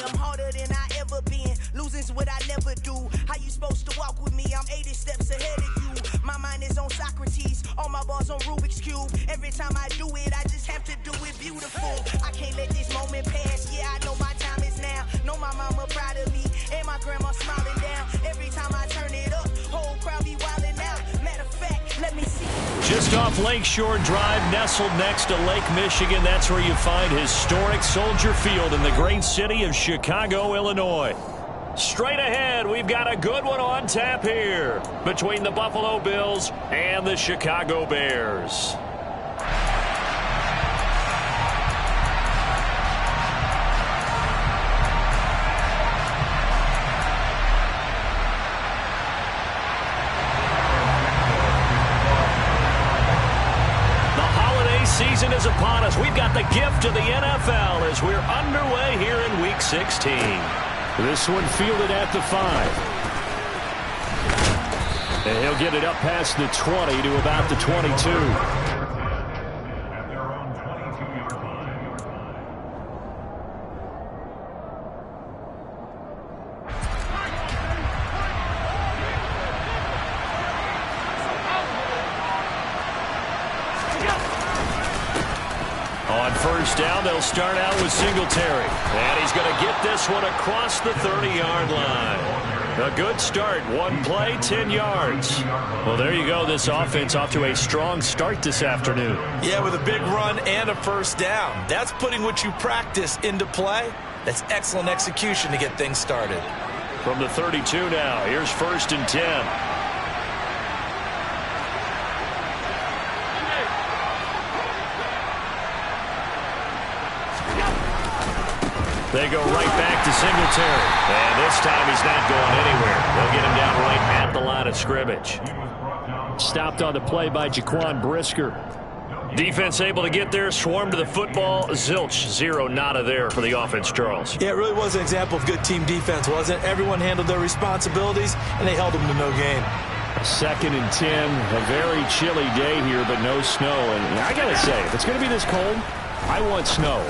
I'm harder than I ever been. Losing's what I never do. How you supposed to walk with me? I'm 80 steps ahead of you. My mind is on Socrates, all my bars on Rubik's Cube. Every time I do it, I just have to do it beautiful. I can't let this moment pass. Yeah, I know my time is now. Know my mama proud of me, and my grandma smiling down. Every time I turn it up, whole crowd be wildin' out. Matter of fact, let me see. Just off Lakeshore Drive, nestled next to Lake Michigan. That's where you find historic Soldier Field in the great city of Chicago, Illinois. Straight ahead, we've got a good one on tap here between the Buffalo Bills and the Chicago Bears. Season is upon us. We've got the gift of the NFL as we're underway here in Week 16. This one fielded at the 5. And he'll get it up past the 20 to about the 22. On first down, they'll start out with Singletary. And he's going to get this one across the 30-yard line. A good start. One play, 10 yards. Well, there you go. This offense off to a strong start this afternoon. Yeah, with a big run and a first down. That's putting what you practice into play. That's excellent execution to get things started. From the 32 now, here's 1st and 10. They go right back to Singletary. And this time he's not going anywhere. They'll get him down right at the line of scrimmage. Stopped on the play by Jaquan Brisker. Defense able to get there, swarm to the football. Zilch, zero, nada there for the offense, Charles. Yeah, it really was an example of good team defense, wasn't it? Everyone handled their responsibilities, and they held them to no gain. 2nd and 10. A very chilly day here, but no snow. And I got to say, if it's going to be this cold, I want snow.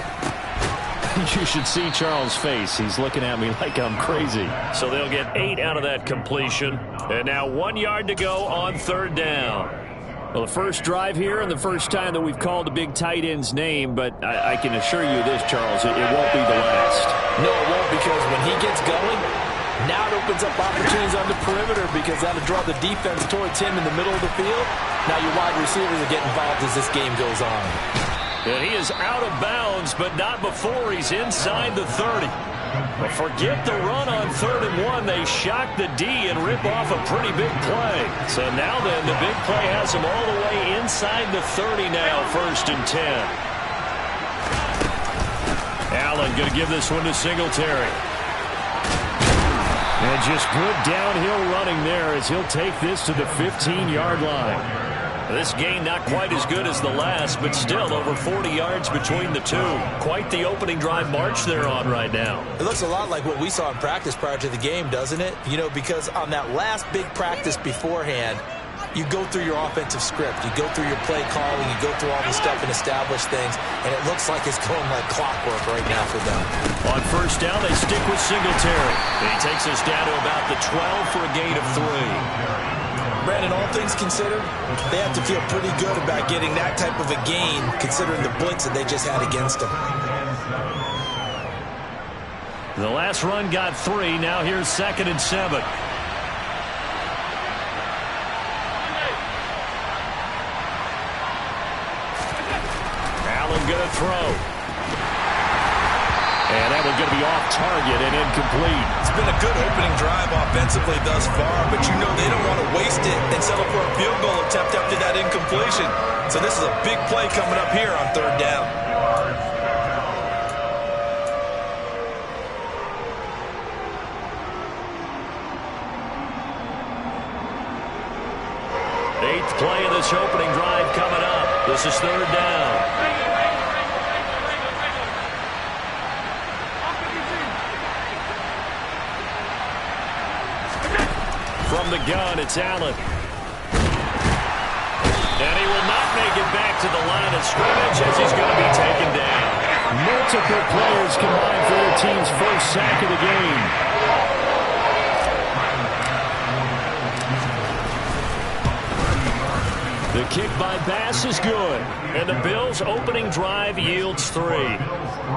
You should see Charles' face. He's looking at me like I'm crazy. So they'll get 8 out of that completion. And now 1 yard to go on 3rd down. Well, the first drive here and the first time that we've called a big tight end's name, but I can assure you this, Charles, it won't be the last. No, it won't, because when he gets going, now it opens up opportunities on the perimeter because that'll draw the defense towards him in the middle of the field. Now your wide receivers are getting involved as this game goes on. And he is out of bounds, but not before he's inside the 30. But forget the run on 3rd and 1. They shock the D and rip off a pretty big play. So now then, the big play has him all the way inside the 30 now, 1st and 10. Allen going to give this one to Singletary. And just good downhill running there as he'll take this to the 15-yard line. This game not quite as good as the last, but still over 40 yards between the two. Quite the opening drive march they're on right now. It looks a lot like what we saw in practice prior to the game, doesn't it? You know, because on that last big practice beforehand, you go through your offensive script. You go through your play calling. You go through all the stuff and establish things. And it looks like it's going like clockwork right now for them. On first down, they stick with Singletary. And he takes us down to about the 12 for a gain of 3. Brandon, all things considered, they have to feel pretty good about getting that type of a gain considering the blitz that they just had against them. The last run got 3. Now here's 2nd and 7. Allen going to throw. And that one's going to be off target and incomplete. It's been a good opening drive offensively thus far, but you know they don't want to waste it and settle for a field goal attempt after that incompletion. So this is a big play coming up here on 3rd down. Eighth play of this opening drive coming up. This is 3rd down. From the gun, it's Allen. And he will not make it back to the line of scrimmage as he's going to be taken down. Multiple players combined for their team's first sack of the game. The kick by Bass is good, and the Bills' opening drive yields 3.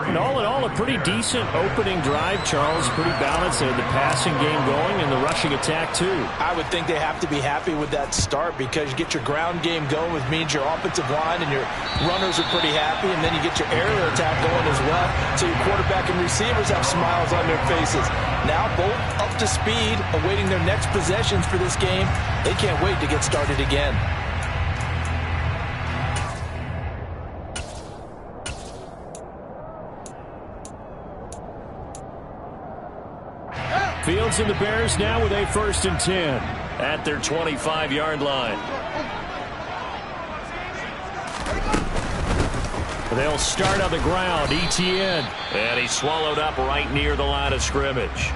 And all in all, a pretty decent opening drive, Charles. Pretty balanced. They had the passing game going and the rushing attack, too. I would think they have to be happy with that start because you get your ground game going, which means your offensive line and your runners are pretty happy, and then you get your aerial attack going as well. So your quarterback and receivers have smiles on their faces. Now both up to speed, awaiting their next possessions for this game. They can't wait to get started again. Fields and the Bears now with a 1st and 10 at their 25-yard line. They'll start on the ground. Etienne. And he's swallowed up right near the line of scrimmage.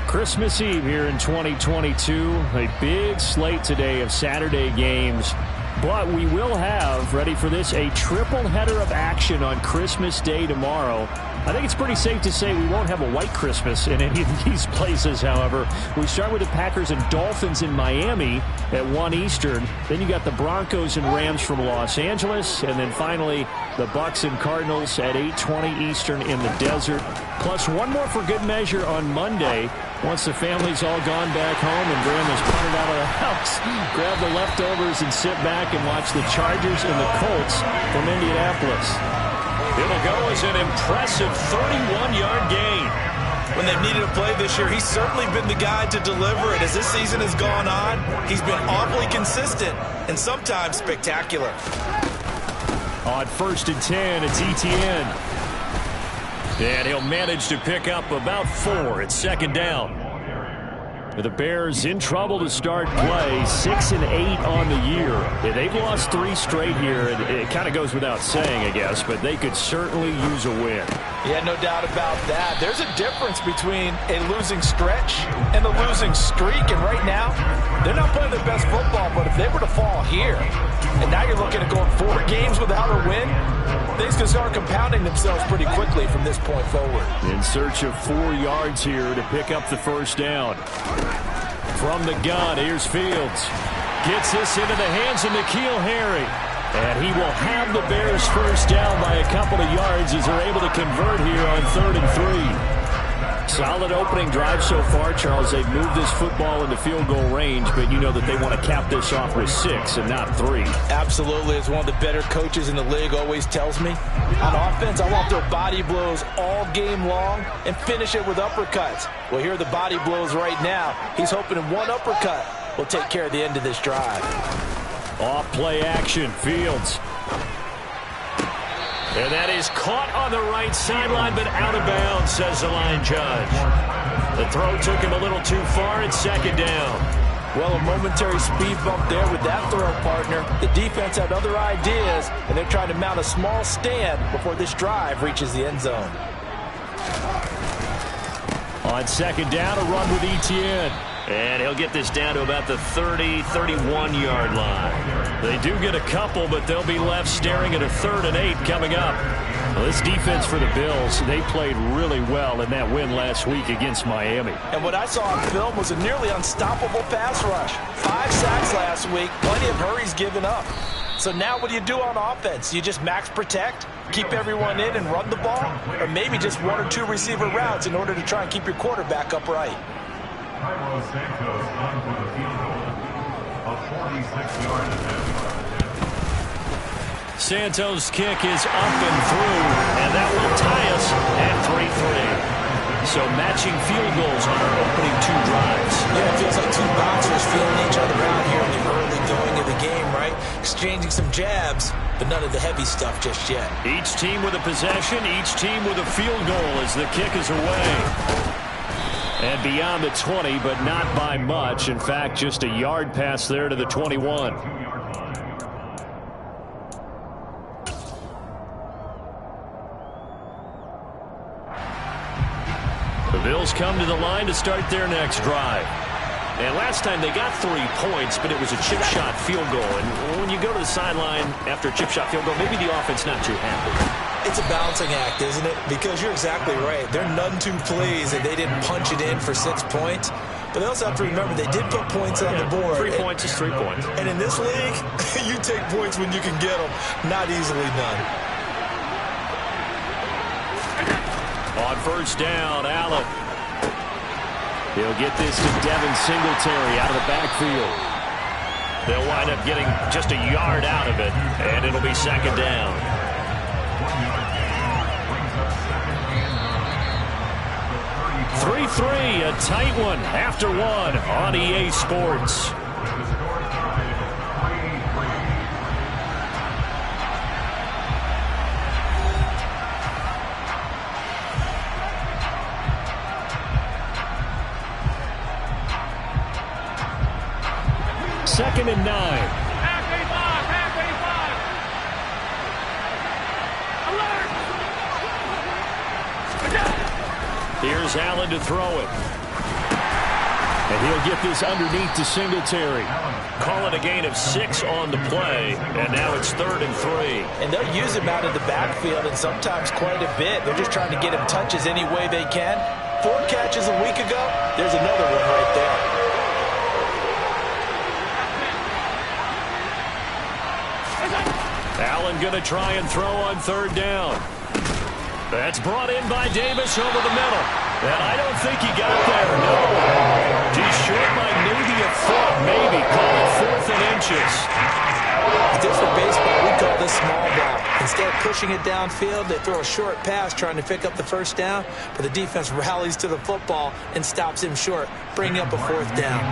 Christmas Eve here in 2022. A big slate today of Saturday games. But we will have, ready for this, a triple header of action on Christmas Day tomorrow. I think it's pretty safe to say we won't have a white Christmas in any of these places, however. We start with the Packers and Dolphins in Miami at 1 Eastern. Then you got the Broncos and Rams from Los Angeles. And then finally, the Bucs and Cardinals at 8:20 Eastern in the desert. Plus one more for good measure on Monday. Once the family's all gone back home and Grandma's punted out of the house, grab the leftovers and sit back and watch the Chargers and the Colts from Indianapolis. It'll go as an impressive 31-yard gain. When they've needed a play this year, he's certainly been the guy to deliver it. As this season has gone on, he's been awfully consistent and sometimes spectacular. On 1st and 10, it's Etienne. And he'll manage to pick up about 4 at 2nd down. The Bears in trouble to start play, 6 and 8 on the year. Yeah, they've lost 3 straight here, and it kind of goes without saying, I guess, but they could certainly use a win. Yeah, no doubt about that. There's a difference between a losing stretch and a losing streak, and right now, they're not playing their best football, but if they were to fall here, and now you're looking at going 4 games without a win, things can start compounding themselves pretty quickly from this point forward. In search of 4 yards here to pick up the 1st down. From the gun, here's Fields. Gets this into the hands of N'Keal Harry. And he will have the Bears 1st down by a couple of yards as they're able to convert here on 3rd and 3. Solid opening drive so far, Charles. They've moved this football into field goal range, but you know that they want to cap this off with 6 and not 3. Absolutely. As one of the better coaches in the league always tells me, on offense, I want their body blows all game long and finish it with uppercuts. Well, here are the body blows right now. He's hoping in one uppercut will take care of the end of this drive. Off play action, Fields. And that is caught on the right sideline, but out of bounds, says the line judge. The throw took him a little too far. It's 2nd down. Well, a momentary speed bump there with that throw, partner. The defense had other ideas, and they're trying to mount a small stand before this drive reaches the end zone. On 2nd down, a run with Etienne. And he'll get this down to about the 30, 31-yard line. They do get a couple, but they'll be left staring at a 3rd and 8 coming up. Well, this defense for the Bills, they played really well in that win last week against Miami. And what I saw on film was a nearly unstoppable pass rush. 5 sacks last week, plenty of hurries given up. So now what do you do on offense? You just max protect, keep everyone in and run the ball? Or maybe just 1 or 2 receiver routes in order to try and keep your quarterback upright? Santos on for the field goal of 46 yards. Santos' kick is up and through, and that will tie us at 3-3. So matching field goals on our opening 2 drives. Yeah, it feels like 2 bouncers feeling each other out here in the early going of the game, right? Exchanging some jabs, but none of the heavy stuff just yet. Each team with a possession, each team with a field goal as the kick is away. And beyond the 20, but not by much. In fact, just a yard pass there to the 21. The Bills come to the line to start their next drive. And last time they got 3 points, but it was a chip shot field goal. And when you go to the sideline after a chip shot field goal, maybe the offense not too happy. It's a balancing act, isn't it? Because you're exactly right. They're none too pleased that they didn't punch it in for 6 points. But they also have to remember they did put points on the board. 3 points is 3 points. And in this league, you take points when you can get them. Not easily done. On first down, Allen. He'll get this to Devin Singletary out of the backfield. They'll wind up getting just a yard out of it, and it'll be second down. 3-3, a tight one after one on EA Sports. Second and 9. Here's Allen to throw it. And he'll get this underneath to Singletary. Call it a gain of 6 on the play, and now it's 3rd and 3. And they'll use him out of the backfield, and sometimes quite a bit. They're just trying to get him touches any way they can. 4 catches a week ago. There's another one right there. Allen going to try and throw on 3rd down. That's brought in by Davis over the middle. And I don't think he got there, no. He's short by maybe a foot, maybe. Call it 4th and inches. It's different baseball. We call this small ball. Instead of pushing it downfield, they throw a short pass trying to pick up the 1st down, but the defense rallies to the football and stops him short, bringing up a 4th down.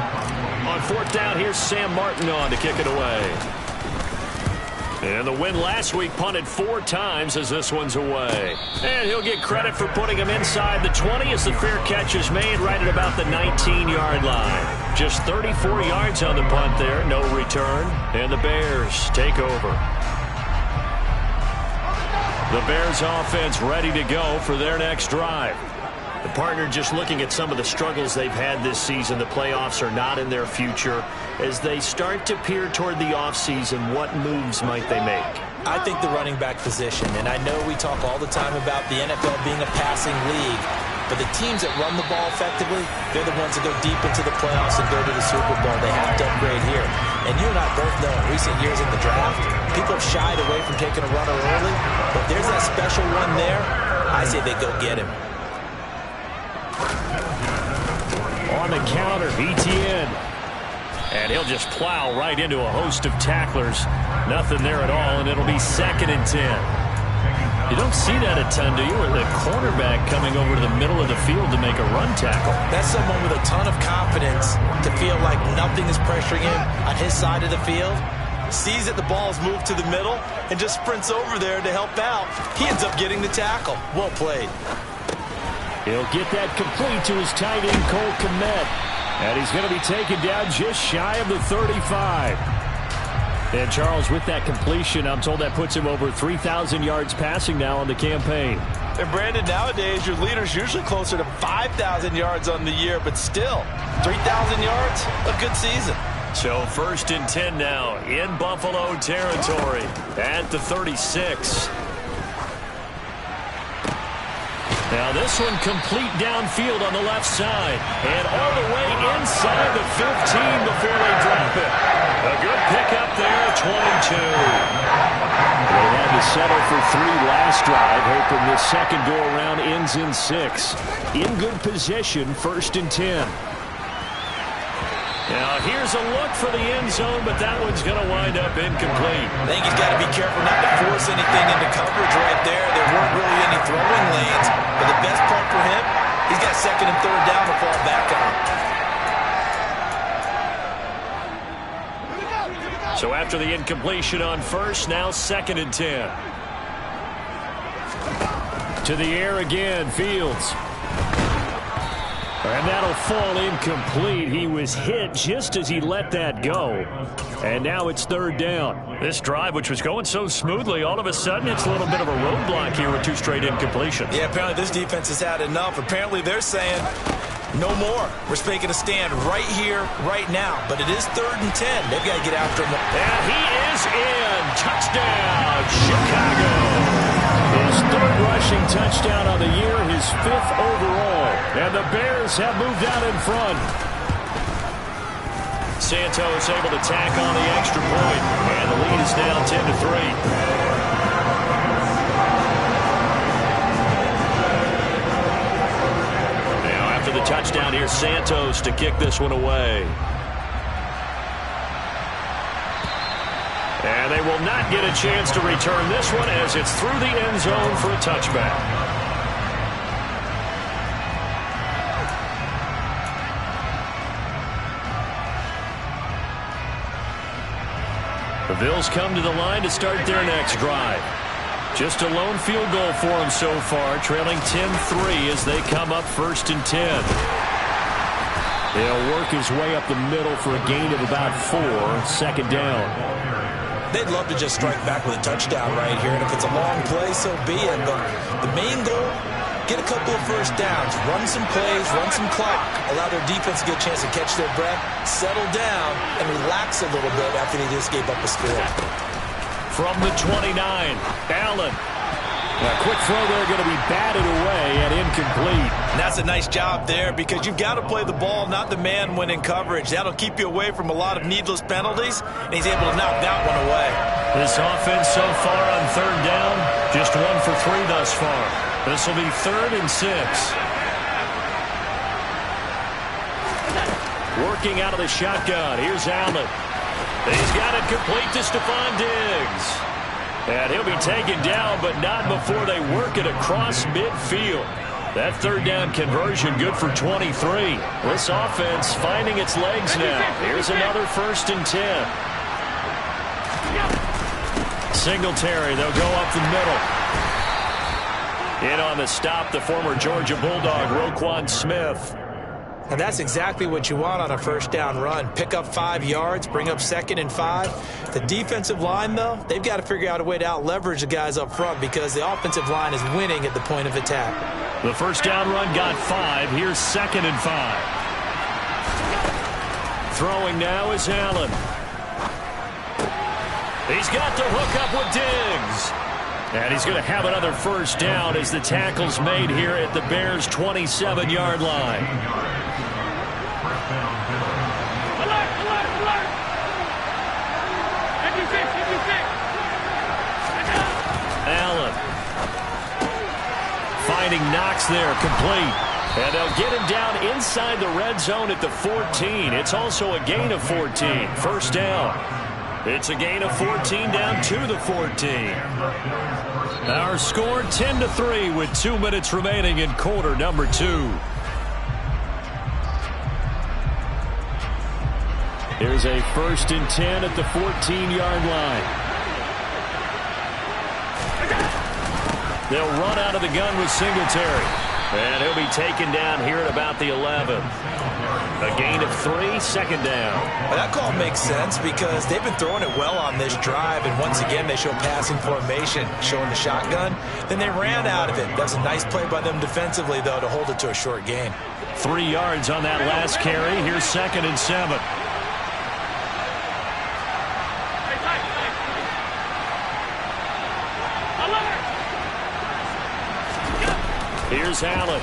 On 4th down, here's Sam Martin on to kick it away. And the win last week punted 4 times as this one's away. And he'll get credit for putting him inside the 20 as the fair catch is made right at about the 19-yard line. Just 34 yards on the punt there, no return. And the Bears take over. The Bears offense ready to go for their next drive. The partner just looking at some of the struggles they've had this season. The playoffs are not in their future. As they start to peer toward the offseason, what moves might they make? I think the running back position, and I know we talk all the time about the NFL being a passing league, but the teams that run the ball effectively, they're the ones that go deep into the playoffs and go to the Super Bowl. They have to upgrade here. And you and I both know in recent years in the draft, people have shied away from taking a runner early, but there's that special one there. I say they go get him. On the counter, Etienne. And he'll just plow right into a host of tacklers. Nothing there at all, and it'll be 2nd and 10. You don't see that a ton, do you? Or the cornerback coming over to the middle of the field to make a run tackle. That's someone with a ton of confidence to feel like nothing is pressuring him on his side of the field. Sees that the ball is moved to the middle and just sprints over there to help out. He ends up getting the tackle. Well played. He'll get that complete to his tight end, Cole Kmet. And he's going to be taken down just shy of the 35. And Charles, with that completion, I'm told that puts him over 3,000 yards passing now on the campaign. And Brandon, nowadays, your leader's usually closer to 5,000 yards on the year, but still, 3,000 yards, a good season. So 1st and 10 now in Buffalo territory at the 36. Now this one complete downfield on the left side. And all the way inside the 15 before they drop it. A good pickup there, 22. They had to settle for 3 last drive, hoping this second go-around ends in 6. In good position, 1st and 10. Now here's a look for the end zone, but that one's going to wind up incomplete. I think he's got to be careful not to force anything into coverage right there. There weren't really any throwing lanes, but the best part for him, he's got 2nd and 3rd down to fall back on. So after the incompletion on 1st, now 2nd and 10. To the air again, Fields. And that'll fall incomplete. He was hit just as he let that go. And now it's 3rd down. This drive, which was going so smoothly, all of a sudden it's a little bit of a roadblock here with 2 straight incompletions. Yeah, apparently this defense has had enough. Apparently they're saying, no more. We're making a stand right here, right now. But it is 3rd and 10. They've got to get after him. And he is in. Touchdown, Chicago. His third rushing touchdown on the year, his 5th overall. And the Bears have moved out in front. Santos able to tack on the extra point, and the lead is now 10-3. After the touchdown, here's Santos to kick this one away. And they will not get a chance to return this one as it's through the end zone for a touchback. The Bills come to the line to start their next drive. Just a lone field goal for them so far, trailing 10-3 as they come up 1st and 10. He'll work his way up the middle for a gain of about 4, 2nd down. They'd love to just strike back with a touchdown right here, and if it's a long play, so be it. But the main goal, get a couple of first downs, run some plays, run some clock, allow their defense to get a chance to catch their breath, settle down, and relax a little bit after they just gave up a score. From the 29, Allen. A quick throw there going to be batted away and incomplete. And that's a nice job there because you've got to play the ball, not the man when in coverage. That'll keep you away from a lot of needless penalties, and he's able to knock that one away. This offense so far on 3rd down, just 1 for 3 thus far. This will be 3rd and 6. Working out of the shotgun. Here's Allen. He's got it complete to Stephon Diggs. And he'll be taken down, but not before they work it across midfield. That 3rd down conversion good for 23. This offense finding its legs now. Here's another 1st and 10. Singletary, they'll go up the middle. In on the stop, the former Georgia Bulldog, Roquan Smith. And that's exactly what you want on a 1st down run. Pick up 5 yards, bring up 2nd and 5. The defensive line, though, they've got to figure out a way to out-leverage the guys up front because the offensive line is winning at the point of attack. The 1st down run got 5. Here's 2nd and 5. Throwing now is Allen. He's got the hook up with Diggs. And he's going to have another 1st down as the tackle's made here at the Bears' 27-yard line. Allen finding Knox there, complete. And they'll get him down inside the red zone at the 14. It's also a gain of 14. 1st down. It's a gain of 14 down to the 14. Our score 10-3 with 2 minutes remaining in quarter number 2. Here's a 1st and 10 at the 14-yard line. They'll run out of the gun with Singletary. And he'll be taken down here at about the 11. A gain of 3, 2nd down. Well, that call makes sense because they've been throwing it well on this drive, and once again they show passing formation, showing the shotgun. Then they ran out of it. That's a nice play by them defensively, though, to hold it to a short gain. 3 yards on that last carry. Here's 2nd and 7. Here's Allen.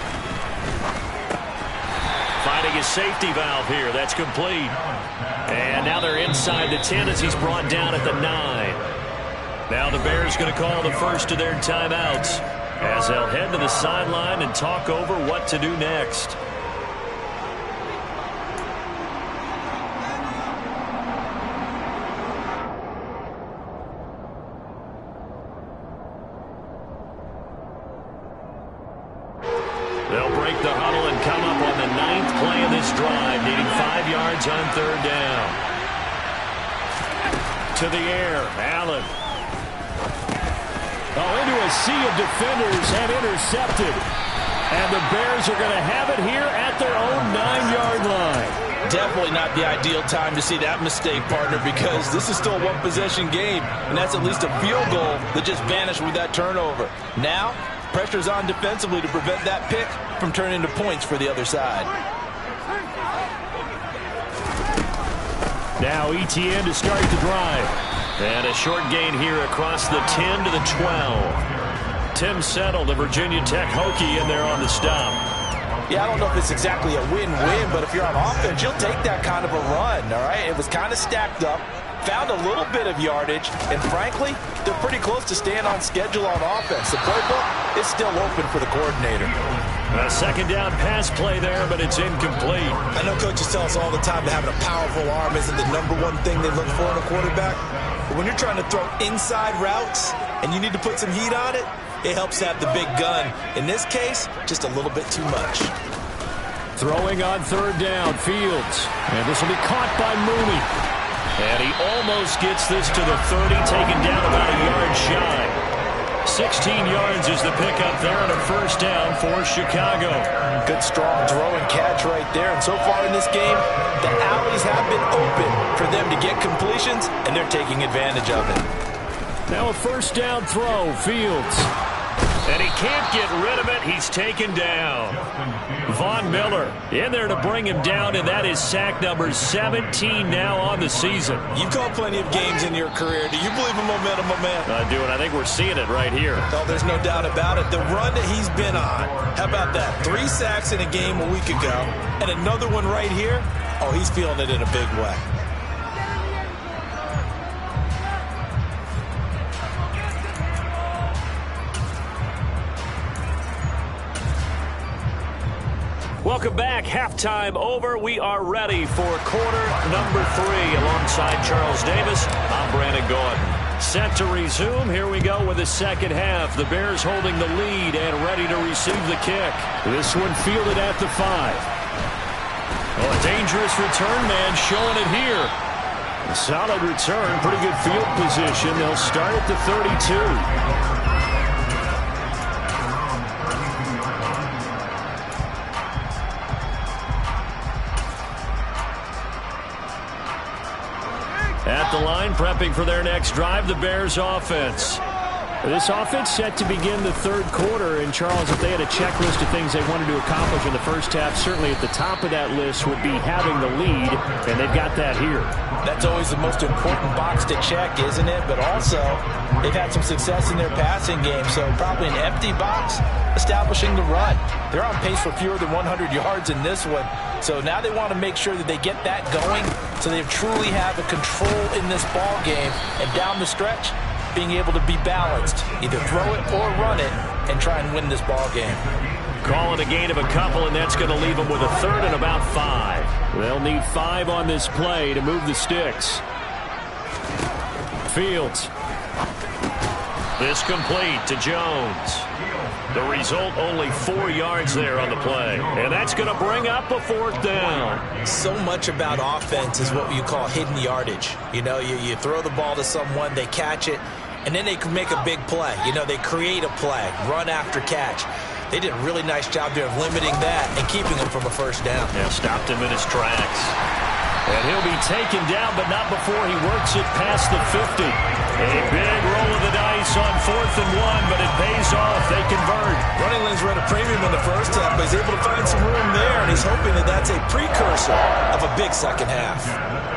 Finding his safety valve here. That's complete. And now they're inside the 10 as he's brought down at the 9. Now the Bears going to call the first of their timeouts as they'll head to the sideline and talk over what to do next. They'll break the huddle and come up on the 9th play of this drive, needing 5 yards on 3rd down. To the air, Allen. Oh, into a sea of defenders and intercepted. And the Bears are going to have it here at their own 9-yard line. Definitely not the ideal time to see that mistake, partner, because this is still a one-possession game, and that's at least a field goal that just vanished with that turnover. Now, pressure's on defensively to prevent that pick from turning into points for the other side. Now ETN to start the drive. And a short gain here across the 10 to the 12. Tim Settle, the Virginia Tech Hokie, in there on the stop. Yeah, I don't know if it's exactly a win-win, but if you're on offense, you'll take that kind of a run, all right? It was kind of stacked up, found a little bit of yardage, and frankly, they're pretty close to staying on schedule on offense. The playbook is still open for the coordinator. A second down pass play there, but it's incomplete. I know coaches tell us all the time that having a powerful arm isn't the #1 thing they look for in a quarterback, but when you're trying to throw inside routes and you need to put some heat on it, it helps have the big gun. In this case, just a little bit too much. Throwing on third down, Fields. And this will be caught by Mooney. And he almost gets this to the 30, taken down about a yard shy. 16 yards is the pickup there on a first down for Chicago. Good, strong throw and catch right there. And so far in this game, the alleys have been open for them to get completions, and they're taking advantage of it. Now a first down throw, Fields. And he can't get rid of it. He's taken down. Von Miller in there to bring him down, and that is sack number 17 now on the season. You've called plenty of games in your career. Do you believe in momentum, my man? I do, and I think we're seeing it right here. Oh, there's no doubt about it. The run that he's been on, how about that? 3 sacks in a game a week ago, and another one right here. Oh, he's feeling it in a big way. Welcome back. Halftime over. We are ready for quarter number 3. Alongside Charles Davis, I'm Brandon Gordon. Set to resume. Here we go with the second half. The Bears holding the lead and ready to receive the kick. This one fielded at the 5. Oh, a dangerous return man showing it here. A solid return. Pretty good field position. They'll start at the 32. At the line, prepping for their next drive, the Bears offense. This offense set to begin the third quarter. And, Charles, if they had a checklist of things they wanted to accomplish in the first half, certainly at the top of that list would be having the lead, and they've got that here. That's always the most important box to check, isn't it? But also, they've had some success in their passing game, so probably an empty box establishing the run. They're on pace for fewer than 100 yards in this one, so now they want to make sure that they get that going so they truly have a control in this ball game, and down the stretch, being able to be balanced, either throw it or run it, and try and win this ball game. Calling a gain of a couple, and that's going to leave them with a third and about 5. They'll need 5 on this play to move the sticks. Fields. This complete to Jones. The result, only 4 yards there on the play. And that's going to bring up a 4th down. So much about offense is what you call hidden yardage. You know, you throw the ball to someone, they catch it, and then they can make a big play. You know, they create a play, run after catch. They did a really nice job there of limiting that and keeping him from a first down. Yeah, stopped him in his tracks. And he'll be taken down, but not before he works it past the 50. A big roll of the dice on 4th and 1, but it pays off. They convert. Running lanes were at a premium in the first half, but he's able to find some room there, and he's hoping that that's a precursor of a big second half.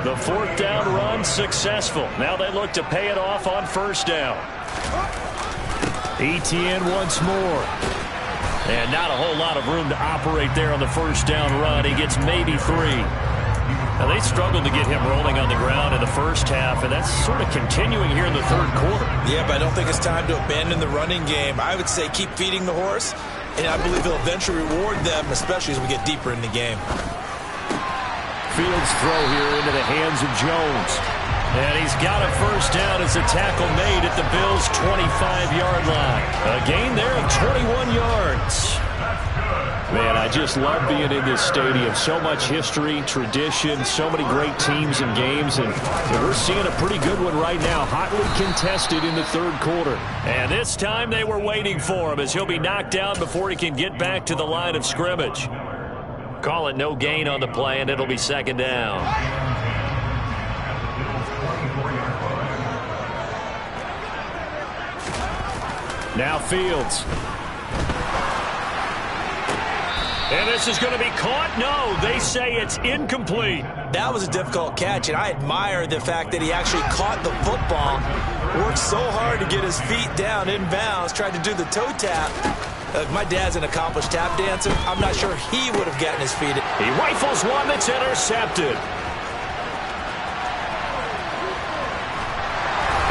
The 4th down run successful. Now they look to pay it off on first down. ETN once more. And not a whole lot of room to operate there on the first down run. He gets maybe 3. Now, they struggled to get him rolling on the ground in the first half, and that's sort of continuing here in the third quarter. Yeah, but I don't think it's time to abandon the running game. I would say keep feeding the horse, and I believe he'll eventually reward them, especially as we get deeper in the game. Fields throw here into the hands of Jones. And he's got a first down as a tackle made at the Bills' 25-yard line. A gain there of 21 yards. Man, I just love being in this stadium. So much history, tradition, so many great teams and games, and we're seeing a pretty good one right now, hotly contested in the third quarter. And this time they were waiting for him as he'll be knocked down before he can get back to the line of scrimmage. Call it no gain on the play, and it'll be second down. Now Fields. And this is going to be caught. No, they say it's incomplete. That was a difficult catch, and I admire the fact that he actually caught the football Worked so hard to get his feet down inbounds, tried to do the toe tap. My dad's an accomplished tap dancer. I'm not sure he would have gotten his feet. He rifles one that's intercepted.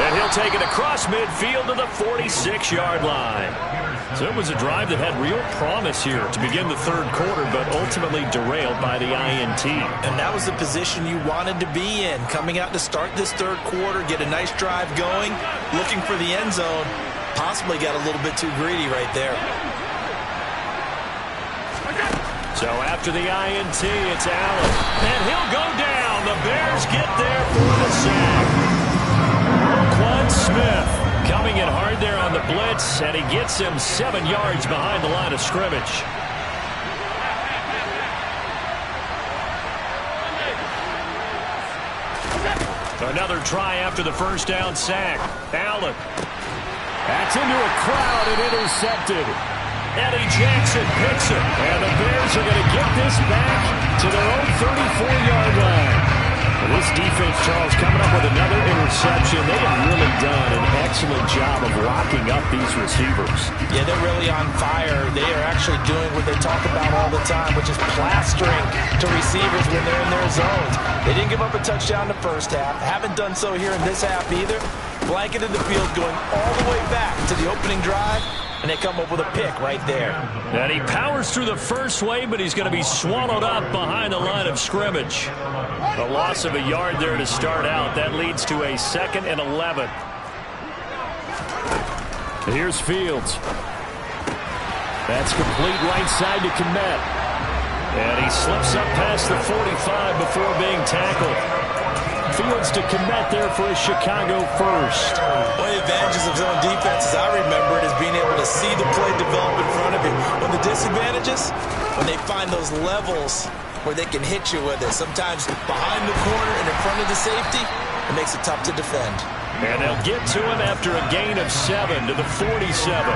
And he'll take it across midfield to the 46-yard line. So it was a drive that had real promise here to begin the third quarter, but ultimately derailed by the INT. And that was the position you wanted to be in, coming out to start this third quarter, get a nice drive going, looking for the end zone. Possibly got a little bit too greedy right there. So after the INT, it's Allen. And he'll go down. The Bears get there for the sack. Quan Smith coming in hard there on the blitz, and he gets him 7 yards behind the line of scrimmage. Another try after the first down sack. Allen. That's into a crowd and intercepted. Eddie Jackson picks it, and the Bears are going to get this back to their own 34-yard line. And this defense, Charles, coming up with another interception. They have really done an excellent job of locking up these receivers. Yeah, they're really on fire. They are actually doing what they talk about all the time, which is plastering to receivers when they're in their zones. They didn't give up a touchdown in the first half. Haven't done so here in this half either. Blanketed the field going all the way back to the opening drive, and they come up with a pick right there. And he powers through the first wave, but he's going to be swallowed up behind the line of scrimmage. A loss of a yard there to start out. That leads to a 2nd and 11. Here's Fields. That's complete right side to Kmet. And he slips up past the 45 before being tackled. Fields to Kmet there for a Chicago first. One of the advantages of zone defense, as I remember it, is being able to see the play develop in front of you. One of the disadvantages, when they find those levels where they can hit you with it. Sometimes behind the corner and in front of the safety, it makes it tough to defend. And they'll get to him after a gain of 7 to the 47.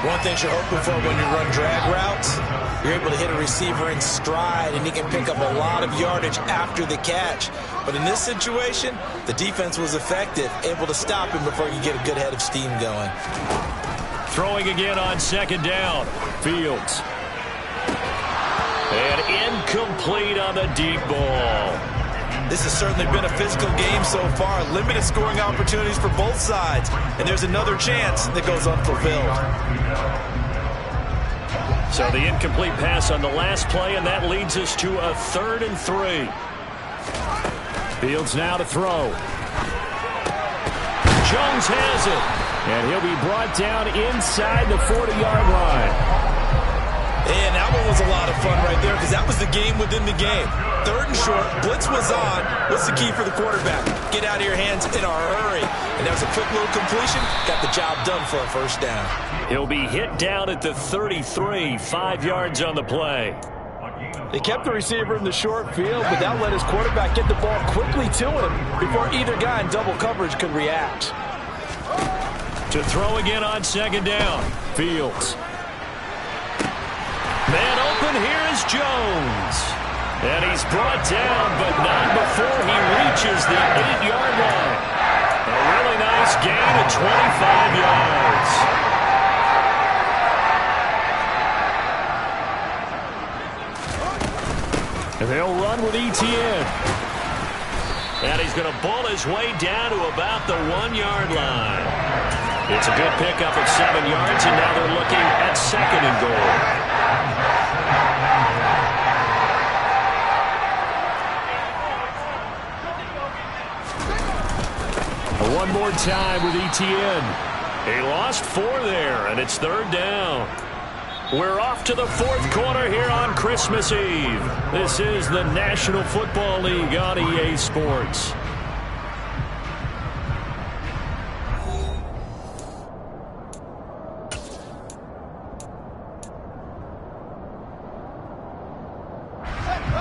One thing you're hoping for when you run drag routes, you're able to hit a receiver in stride, and he can pick up a lot of yardage after the catch. But in this situation, the defense was effective, able to stop him before you get a good head of steam going. Throwing again on 2nd down. Fields. And incomplete on the deep ball. This has certainly been a physical game so far. Limited scoring opportunities for both sides. And there's another chance that goes unfulfilled. So the incomplete pass on the last play, and that leads us to a 3rd and 3. Fields now to throw. Jones has it. And he'll be brought down inside the 40-yard line. And that one was a lot of fun right there because that was the game within the game. 3rd and short, blitz was on. What's the key for the quarterback? Get out of your hands in a hurry. And that was a quick little completion. Got the job done for a first down. He'll be hit down at the 33, 5 yards on the play. They kept the receiver in the short field, but that let his quarterback get the ball quickly to him before either guy in double coverage could react. To throw again on 2nd down. Fields. Man open, here is Jones. And he's brought down, but not before he reaches the 8-yard line. A really nice gain of 25 yards. And they'll run with Etienne. And he's going to bull his way down to about the 1-yard line. It's a good pickup of 7 yards, and now they're looking at 2nd and goal. One more time with Etienne. He lost 4 there, and it's 3rd down. We're off to the 4th quarter here on Christmas Eve. This is the National Football League on EA Sports.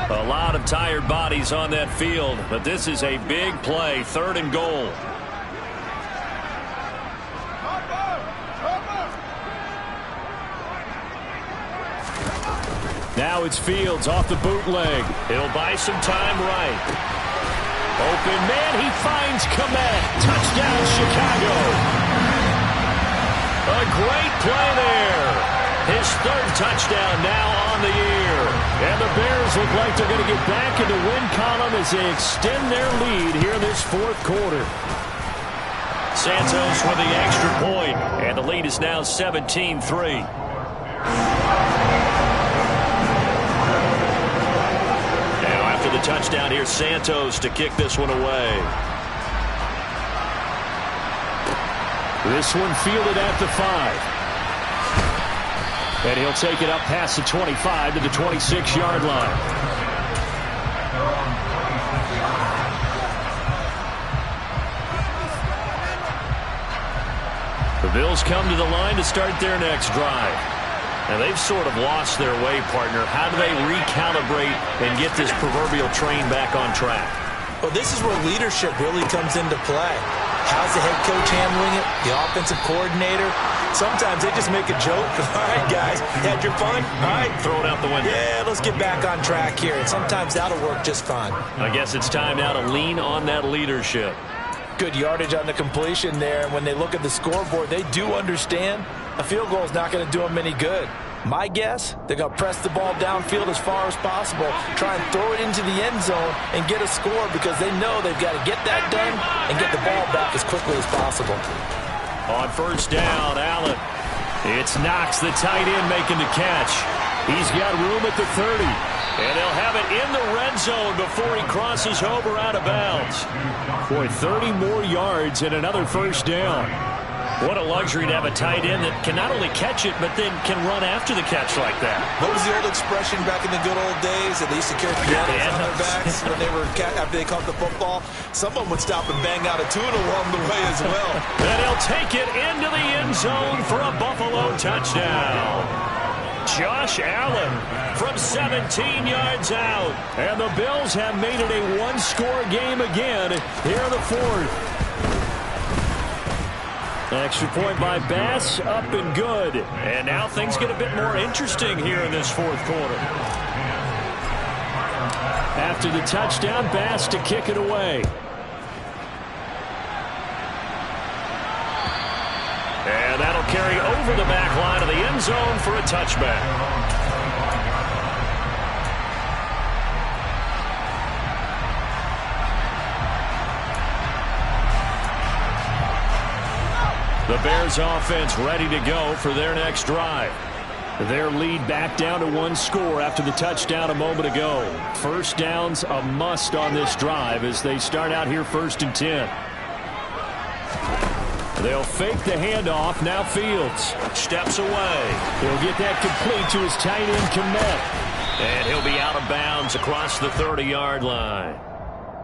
A lot of tired bodies on that field, but this is a big play, 3rd and goal. Now it's Fields off the bootleg. He'll buy some time right. Open man, he finds Komet. Touchdown, Chicago. A great play there. His third touchdown now on the year. And the Bears look like they're going to get back in the win column as they extend their lead here in this fourth quarter. Santos with the extra point, and the lead is now 17-3. Now after the touchdown, here's Santos to kick this one away. This one fielded at the 5. And he'll take it up past the 25 to the 26-yard line. The Bills come to the line to start their next drive. And they've sort of lost their way, partner. How do they recalibrate and get this proverbial train back on track? Well, this is where leadership really comes into play. How's the head coach handling it? The offensive coordinator? Sometimes they just make a joke. All right, guys, had your fun? All right, throw it out the window. Yeah, let's get back on track here. And sometimes that'll work just fine. I guess it's time now to lean on that leadership. Good yardage on the completion there. And when they look at the scoreboard, they do understand a field goal is not going to do them any good. My guess, they're going to press the ball downfield as far as possible, try and throw it into the end zone and get a score because they know they've got to get that done and get the ball back as quickly as possible. On first down, Allen. It's Knox, the tight end, making the catch. He's got room at the 30. And they'll have it in the red zone before he crosses over out of bounds. Boy, 30 more yards and another first down. What a luxury to have a tight end that can not only catch it, but then can run after the catch like that. What was the old expression back in the good old days? They used to carry pianos on their backs when they were after they caught the football. Someone would stop and bang out a tune along the way as well. And he'll take it into the end zone for a Buffalo touchdown. Josh Allen from 17 yards out. And the Bills have made it a one-score game again here in the fourth. Extra point by Bass, up and good. And now things get a bit more interesting here in this fourth quarter. After the touchdown, Bass to kick it away. And that'll carry over the back line of the end zone for a touchback. The Bears offense ready to go for their next drive. Their lead back down to one score after the touchdown a moment ago. First down's a must on this drive as they start out here 1st and 10. They'll fake the handoff. Now Fields steps away. He'll get that complete to his tight end, Komet. And he'll be out of bounds across the 30-yard line.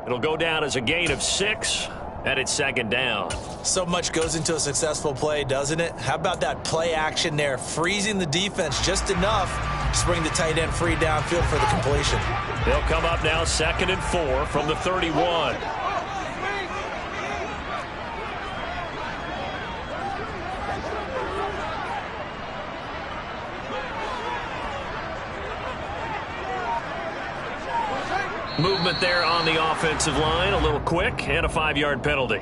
It'll go down as a gain of 6. And it's second down. So much goes into a successful play, doesn't it? How about that play action there? Freezing the defense just enough to bring the tight end free downfield for the completion. They'll come up now 2nd and 4 from the 31. Movement there on the offensive line, a little quick, and a 5-yard penalty.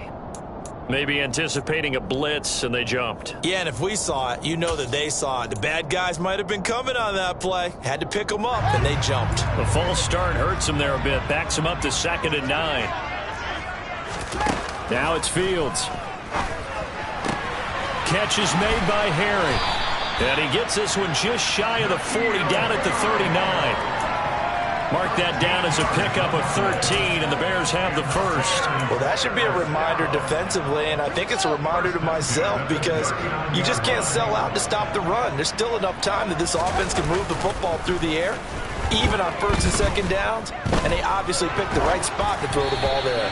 Maybe anticipating a blitz, and they jumped. Yeah, and if we saw it, you know that they saw it. The bad guys might have been coming on that play. Had to pick them up, and they jumped. The false start hurts them there a bit. Backs them up to 2nd and 9. Now it's Fields. Catch is made by Herring. And he gets this one just shy of the 40, down at the 39. Mark that down as a pickup of 13, and the Bears have the first. Well, that should be a reminder defensively, and I think it's a reminder to myself because you just can't sell out to stop the run. There's still enough time that this offense can move the football through the air, even on 1st and 2nd downs, and they obviously picked the right spot to throw the ball there.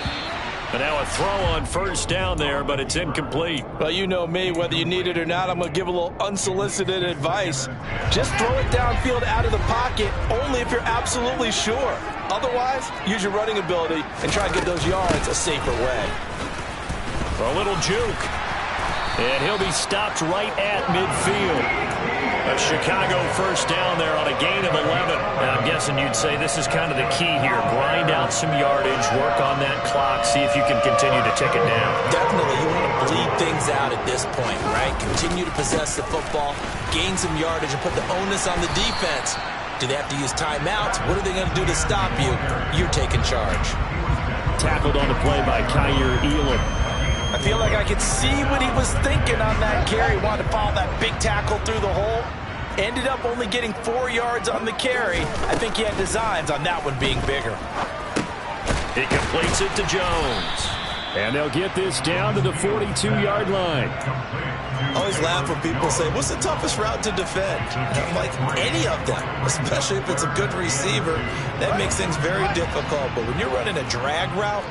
And now a throw on first down there, but it's incomplete. Well, you know me, whether you need it or not, I'm going to give a little unsolicited advice. Just throw it downfield out of the pocket only if you're absolutely sure. Otherwise, use your running ability and try and get those yards a safer way. A little juke. And he'll be stopped right at midfield. A Chicago first down there on a gain of 11. And I'm guessing guessing you'd say this is kind of the key here. Grind out some yardage, work on that clock, see if you can continue to tick it down. Definitely. You want to bleed things out at this point, right? Continue to possess the football, gain some yardage, and put the onus on the defense. Do they have to use timeouts? What are they going to do to stop you? You're taking charge. Tackled on the play by Kyer Elam. I feel like I could see what he was thinking on that carry. Wanted to follow that big tackle through the hole. Ended up only getting 4 yards on the carry. I think he had designs on that one being bigger. He completes it to Jones. And they'll get this down to the 42-yard line. I always laugh when people say, what's the toughest route to defend? And I'm like, any of them, especially if it's a good receiver. That makes things very difficult. But when you're running a drag route,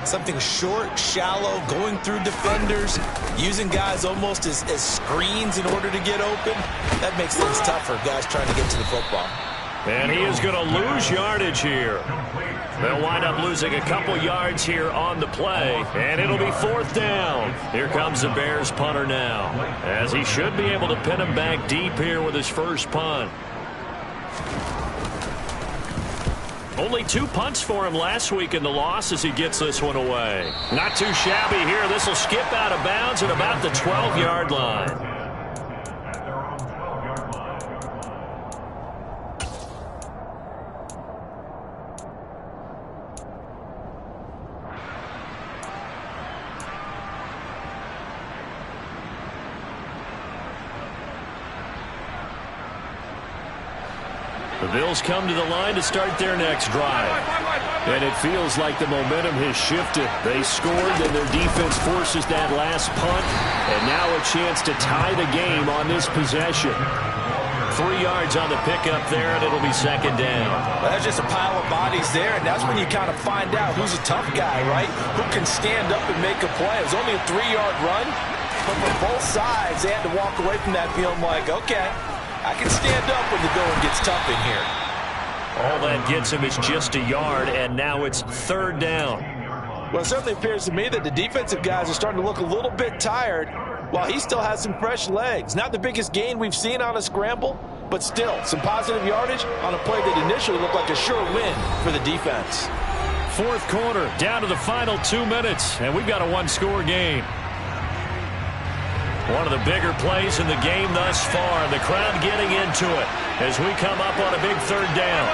something short, shallow, going through defenders, using guys almost as screens in order to get open, that makes things tougher, guys trying to get to the football. And he is going to lose yardage here. They'll wind up losing a couple yards here on the play, and it'll be 4th down. Here comes the Bears punter now, as he should be able to pin him back deep here with his first punt. Only 2 punts for him last week in the loss as he gets this one away. Not too shabby here. This will skip out of bounds at about the 12-yard line. The Bills come to the line to start their next drive. And it feels like the momentum has shifted. They scored, and their defense forces that last punt. And now a chance to tie the game on this possession. 3 yards on the pickup there, and it'll be 2nd down. Well, that's just a pile of bodies there, and that's when you kind of find out who's a tough guy, right? Who can stand up and make a play. It was only a 3-yard run, but for both sides, they had to walk away from that feeling like, okay, I can stand up when the going gets tough in here. All that gets him is just a yard, and now it's 3rd down. Well, it certainly appears to me that the defensive guys are starting to look a little bit tired while he still has some fresh legs. Not the biggest gain we've seen on a scramble, but still some positive yardage on a play that initially looked like a sure win for the defense. 4th quarter, down to the final 2 minutes, and we've got a 1-score game. One of the bigger plays in the game thus far, and the crowd getting into it as we come up on a big 3rd down.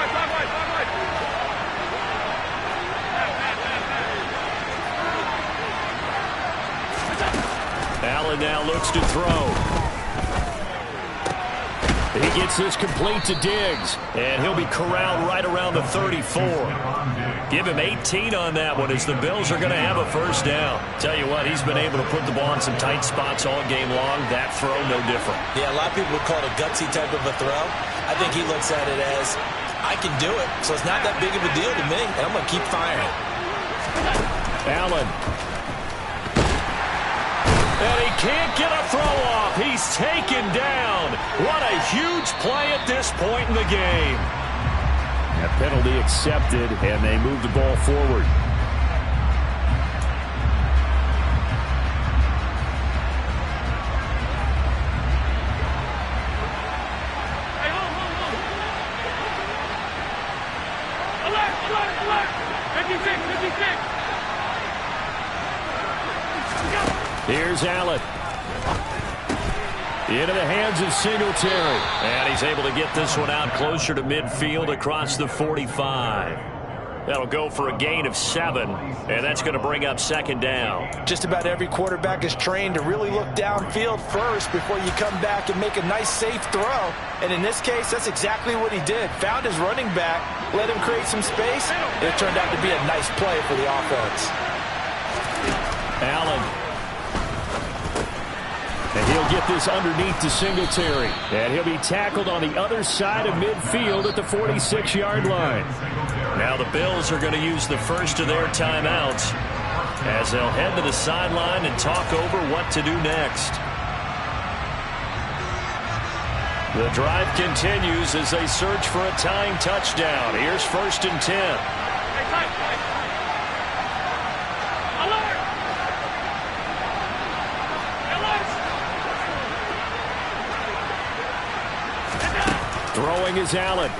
Allen now looks to throw. He gets this complete to Diggs, and he'll be corralled right around the 34. Give him 18 on that one as the Bills are going to have a 1st down. Tell you what, he's been able to put the ball in some tight spots all game long. That throw, no different. Yeah, a lot of people would call it a gutsy type of a throw. I think he looks at it as, I can do it, so it's not that big of a deal to me, and I'm going to keep firing. Allen. And he can't get a throw off. He's taken down. What a huge play at this point in the game. A penalty accepted, and they move the ball forward. Here's Allen. Into the hands of Singletary. And he's able to get this one out closer to midfield across the 45. That'll go for a gain of 7, and that's going to bring up 2nd down. Just about every quarterback is trained to really look downfield first before you come back and make a nice, safe throw. And in this case, that's exactly what he did. Found his running back, let him create some space, and it turned out to be a nice play for the offense. Allen. And he'll get this underneath to Singletary. And he'll be tackled on the other side of midfield at the 46-yard line. Now the Bills are going to use the first of their timeouts as they'll head to the sideline and talk over what to do next. The drive continues as they search for a tying touchdown. Here's 1st and 10. Throwing is Allen.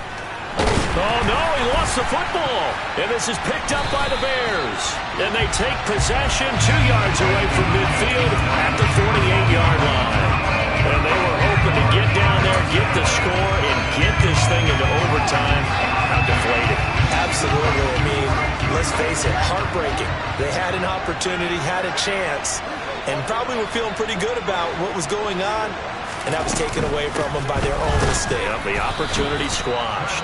Oh, no, he lost the football. And this is picked up by the Bears. And they take possession 2 yards away from midfield at the 48-yard line. And they were hoping to get down there, get the score, and get this thing into overtime. How deflated. Absolutely. I mean, let's face it, heartbreaking. They had an opportunity, had a chance, and probably were feeling pretty good about what was going on, and that was taken away from them by their own mistake. Yep, the opportunity squashed.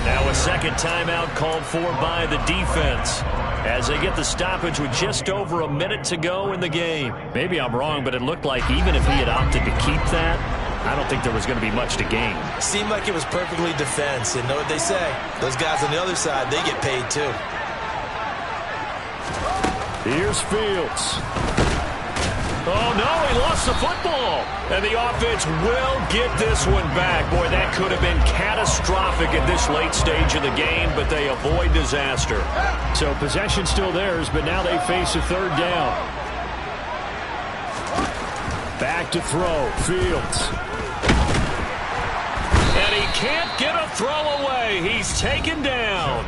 Now a second timeout called for by the defense as they get the stoppage with just over a minute to go in the game. Maybe I'm wrong, but it looked like even if he had opted to keep that, I don't think there was going to be much to gain. Seemed like it was perfectly defense, and know what they say. Those guys on the other side, they get paid too. Here's Fields. Oh, no, he lost the football. And the offense will get this one back. Boy, that could have been catastrophic at this late stage of the game, but they avoid disaster. So possession still theirs, but now they face a third down. Back to throw. Fields. And he can't get a throw away. He's taken down.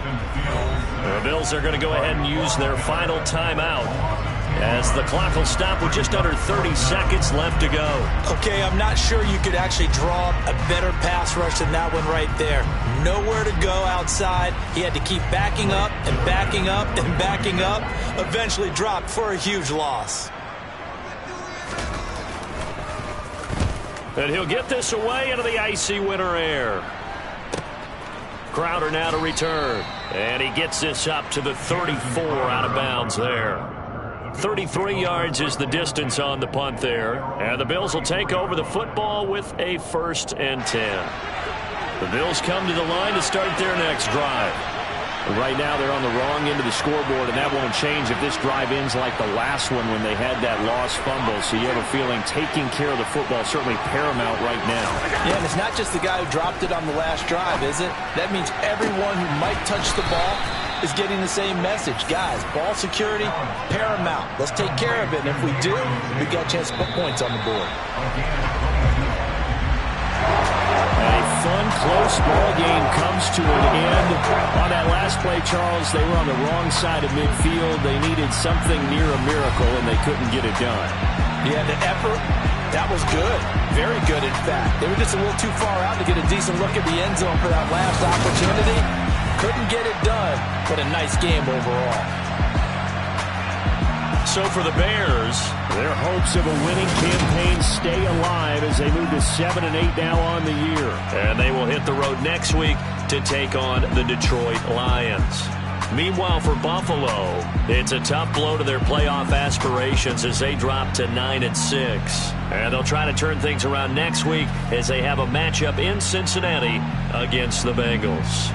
The Bills are going to go ahead and use their final timeout, as the clock will stop with just under 30 seconds left to go. Okay, I'm not sure you could actually draw a better pass rush than that one right there. Nowhere to go outside. He had to keep backing up and backing up and backing up. Eventually dropped for a huge loss. And he'll get this away into the icy winter air. Crowder now to return. And he gets this up to the 34 out of bounds there. 33 yards is the distance on the punt there. And the Bills will take over the football with a 1st and 10. The Bills come to the line to start their next drive. Right now they're on the wrong end of the scoreboard, and that won't change if this drive ends like the last one when they had that lost fumble. So you have a feeling taking care of the football is certainly paramount right now. Yeah, and it's not just the guy who dropped it on the last drive, is it? That means everyone who might touch the ball is getting the same message. Guys, ball security, paramount. Let's take care of it, and if we do, we got a chance to put points on the board. A fun, close ball game comes to an end. On that last play, Charles, they were on the wrong side of midfield. They needed something near a miracle, and they couldn't get it done. Yeah, the effort, that was good. Very good, in fact. They were just a little too far out to get a decent look at the end zone for that last opportunity. Couldn't get it done, but a nice game overall. So for the Bears, their hopes of a winning campaign stay alive as they move to 7-8 now on the year. And they will hit the road next week to take on the Detroit Lions. Meanwhile, for Buffalo, it's a tough blow to their playoff aspirations as they drop to 9-6. And they'll try to turn things around next week as they have a matchup in Cincinnati against the Bengals.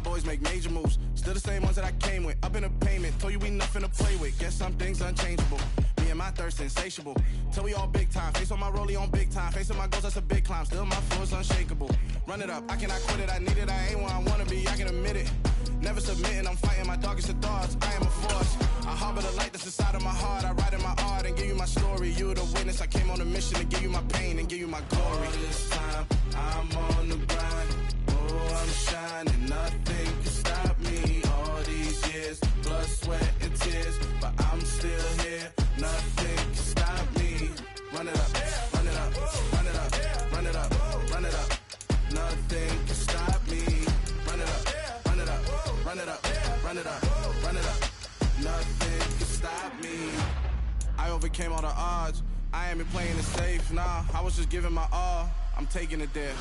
Boys make major moves, still the same ones that I came with. Up in a payment, told you we nothing to play with. Guess some things unchangeable. Me and my thirst insatiable. Till we all big time. Face on my rollie on big time. Facing my goals, that's a big climb. Still my floor is unshakable. Run it up, I cannot quit it. I need it, I ain't where I wanna be. I can admit it. Never submitting, I'm fighting my darkest of thoughts. I am a force. I harbor the light that's inside of my heart. I write in my art and give you my story. You the witness. I came on a mission to give you my pain and give you my glory. All this time, I'm on the grind. Oh, I'm shining. Nothing can stop me. All these years, blood, sweat, and tears. But I'm still here. Nothing can stop me. Run it up, run it up, run it up, run it up, run it up. Nothing can stop me. Run it up, run it up, run it up, run it up, run it up. Nothing can stop me. I overcame all the odds. I ain't been playing it safe, nah. I was just giving my all. I'm taking it there.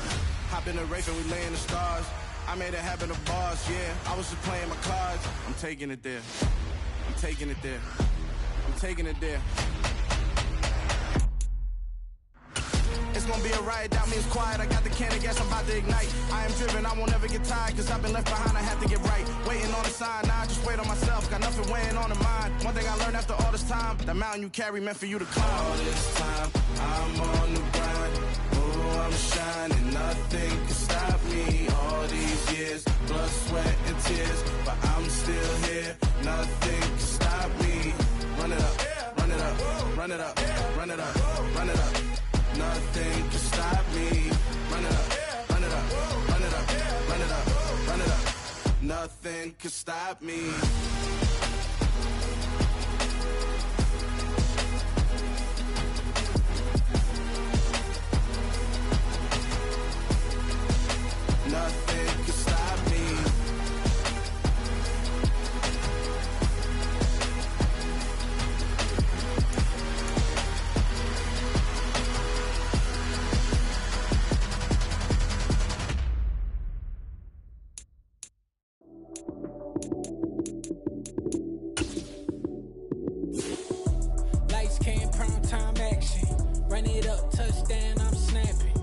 Hop in the race and we laying the stars. I made it happen to bars, yeah. I was just playing my cards. I'm taking it there. I'm taking it there. I'm taking it there. It's gonna be a riot. Doubt me, it's quiet. I got the can of gas, I'm about to ignite. I am driven, I won't ever get tired, cause I've been left behind, I have to get right. Waiting on the sign, now I just wait on myself. Got nothing weighing on the mind. One thing I learned after all this time, the mountain you carry meant for you to climb. All this time, I'm on the grind. Oh, I'm shining, nothing can stop me. All these years, blood, sweat, and tears, but I'm still here. Nothing can stop me. Run it up, run it up, run it up, run it up, run it up. Nothing can stop me. Run it up, run it up, run it up, run it up, run it up. Nothing can stop me. Nothing can stop me. Lights came, prime time action. Run it up, touchdown, I'm snapping.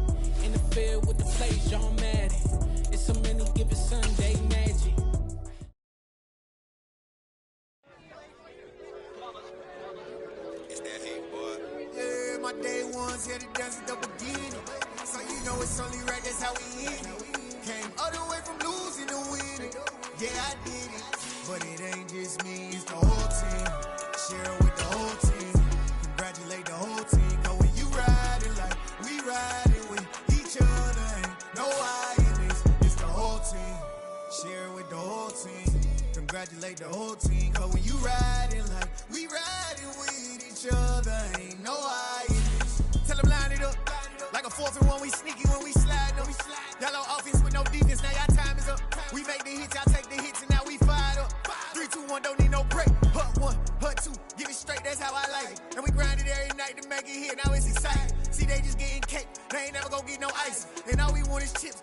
In the field with the plays, John Madden. It's so many given Sunday magic. It's that hate, boy. Yeah, my day ones here to dance at the beginning. So you know it's only right, that's how we end it. Came all the way from losing to winning. Yeah, I did it. But it ain't just me, it's the whole team. Share it with the whole team. Congratulate the whole team. Cause when you riding like we riding with each other, ain't no hiding. It's the whole team. Share it with the whole team. Congratulate the whole team. Cause when you riding like we riding with each other, ain't no hiding. Tell them line it up. Like a 4th and 1, we sneaky when we slide them. Y'all on offense with no defense, now y'all time is up. We make the hits, y'all take the hits, and now we fired up. 3, 2, 1, don't need no break. Hut 1, hut 2, give it straight, that's how I like it. And we grind it every night to make it here, now it's exciting. See, they just getting cake, they ain't never gonna get no ice. And all we want is chips.